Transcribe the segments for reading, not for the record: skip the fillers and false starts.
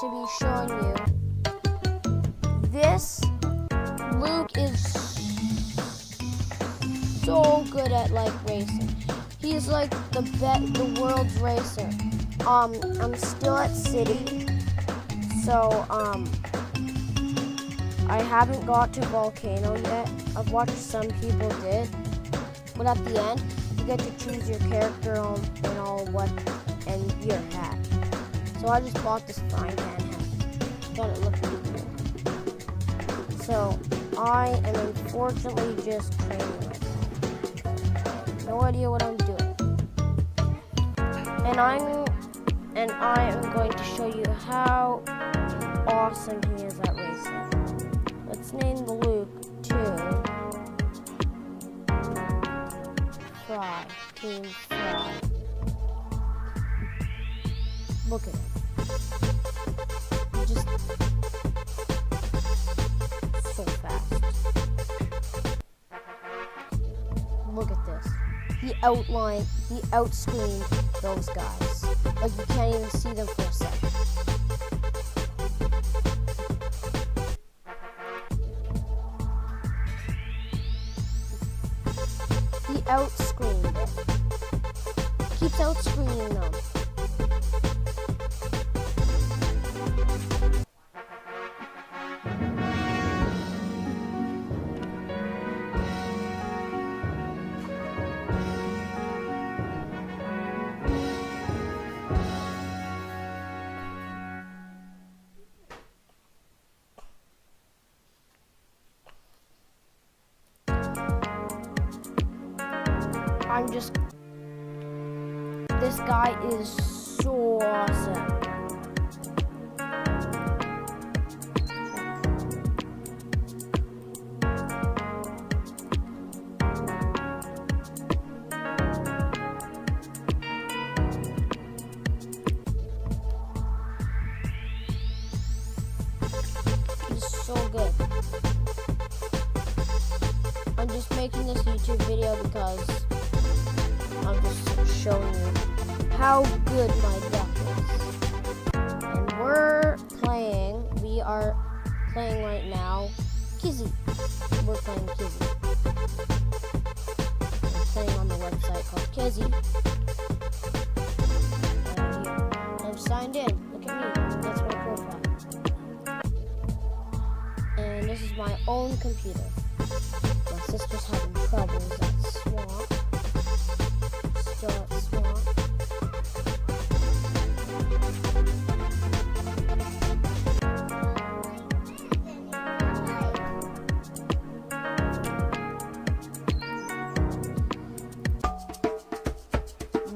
to be showing you. This Luke is so good at like racing. He's like the world's racer. I'm still at City, so I haven't got to Volcano yet. I've watched some people did, but at the end you get to choose your character and all what and your hat. So I just bought this frying pan hat. Thought it looked really good. So I am unfortunately just training right now. No idea what I'm doing. And I am going to show you how awesome he is at racing. Let's name the Luke to Fry. Team Fry. Look at him. Just so fast. Look at this. He outscreened those guys. Like you can't even see them for a second. He outscreened it. Keeps outscreening them. This guy is so awesome. He's so good. I'm just making this YouTube video because I'm just showing you how good my duck is. And we are playing right now Kizzy. We're playing Kizzy. We're playing on the website called Kizzy. And here, I'm signed in. Look at me. That's my profile. And this is my own computer. My sister's having troubles at Swamp. Still at Swamp.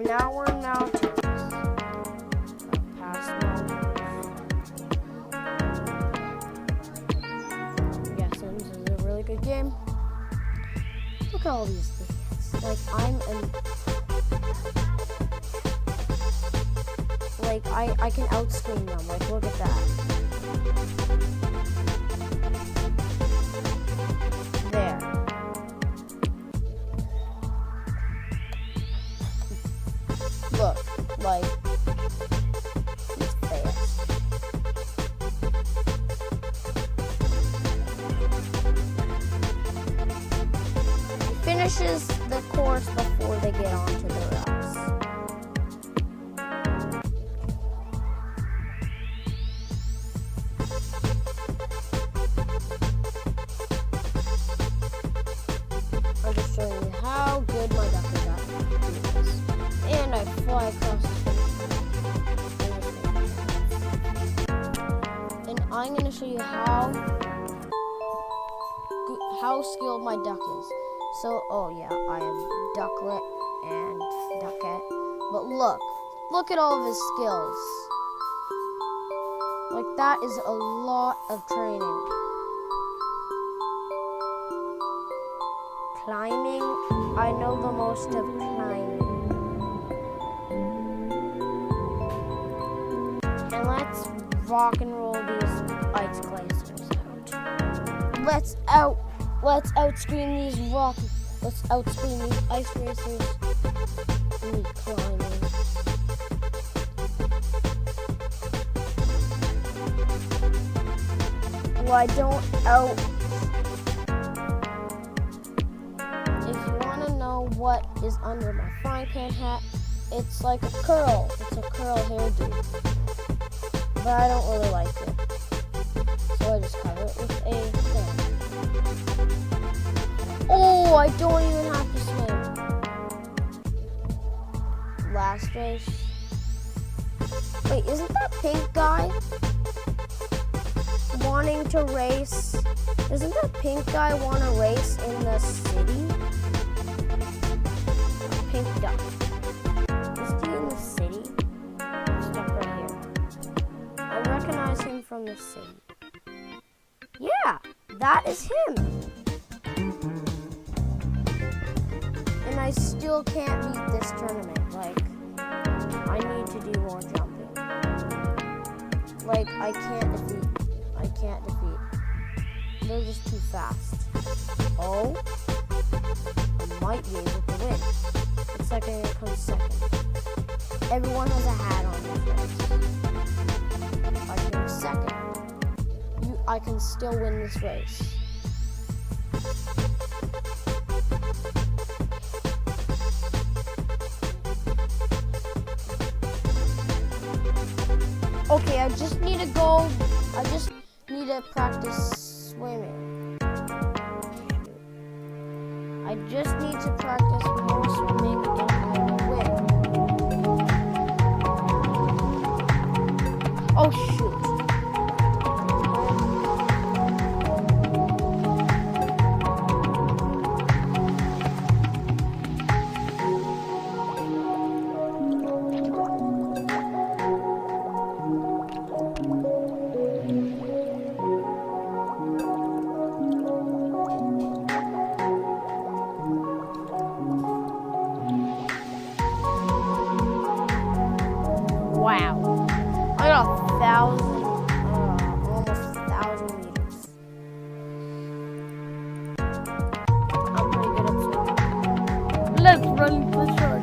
Now we're in mountains. Past mountains. Yeah, Sims is a really good game. Look at all these things. Like I can outscreen them. Like look at that. There. Look, like he's fast. He finishes the course before they get onto the rocks. I'm just showing you how good my duck is at doing this. And I fly across the finish. And I'm going to show you how skilled my duck is. So, oh yeah, I am Ducklet and Duckette. But look at all of his skills. Like that is a lot of training. Climbing, I know the most of climbing. And let's rock and roll these ice glacers out. Let's outscreen these ice racers. Me climbing. so I don't out. If you want to know what is under my frying pan hat, it's like a curl. It's a curl hairdo. But I don't really like it. So I just cover it with a thing. Oh, I don't even have to swim. Last race. Wait, isn't that pink guy wanting to race? Doesn't that pink guy want to race in the city? Pink duck. Is he in the city? Stuck right here. I recognize him from the city. Yeah, that is him. And I still can't beat this tournament. Like, I need to do more jumping. Like, I can't defeat. They're just too fast. Oh, I might be able to win. Looks like I'm gonna come second. Everyone has a hat on this race. I came second. I can still win this race. Okay, I just need to go. I just need to practice swimming. I just need to practice more swimming and I will win. Oh shoot. Wow, I got 1,000, almost 1,000 meters. I'm pretty good at swimming. Let's run the shark.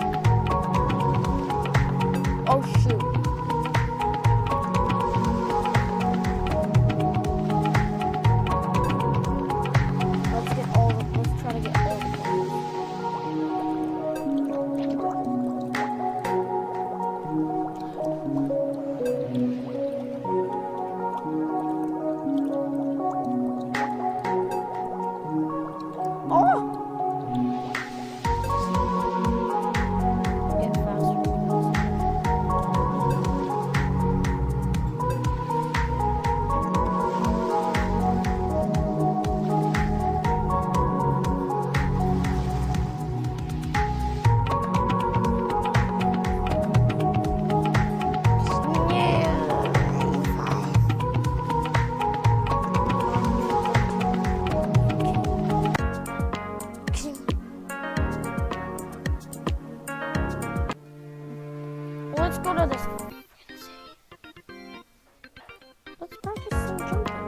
Oh shoot. Let's try to get all the points. Let's go to this. Let's practice some jumping.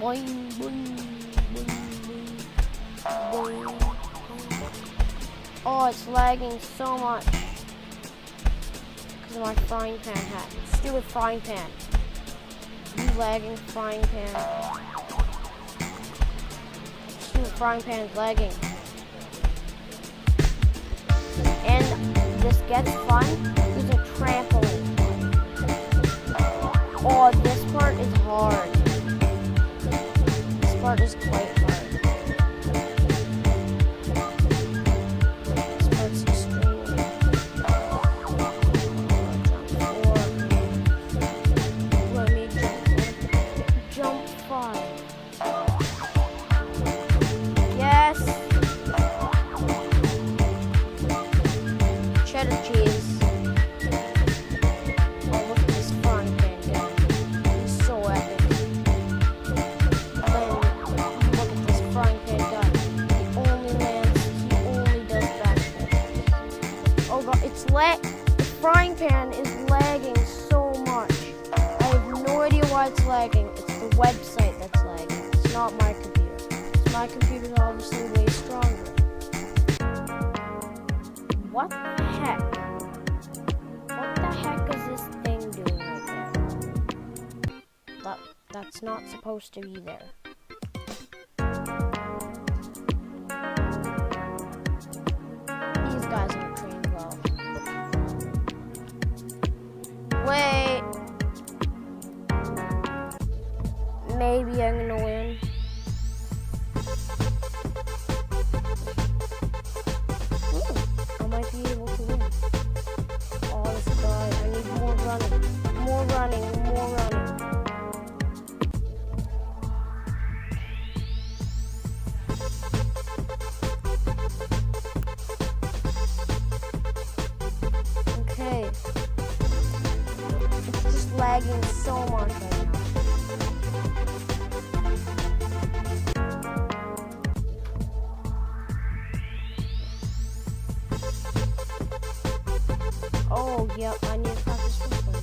Boing, boing, boing, boing, boing. Oh, it's lagging so much because of my frying pan hat. Stupid frying pan. You lagging frying pan. Stupid frying pan is lagging. And this gets fun is a trampoline. Oh, this part is hard. This part is quite hard. This part's extremely hard. Let me jump 5. Yes. Cheddar cheese. Oh, look at this frying pan guy. He's so epic. And then look at this frying pan guy. He only does backflips. Oh god, the frying pan is lagging so much. I have no idea why it's lagging. It's the website that's lagging. It's not my computer. My computer's obviously way stronger. What the heck? What the heck is this thing doing right there? that's not supposed to be there. These guys aren't trained well. Wait. Maybe I'm gonna win. Ooh, I might be able to win. Oh, this guy, I need more running. More running, more running. Okay. It's just lagging so much right now. Oh, yep, I need to practice this one.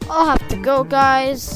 I'll have to go, guys.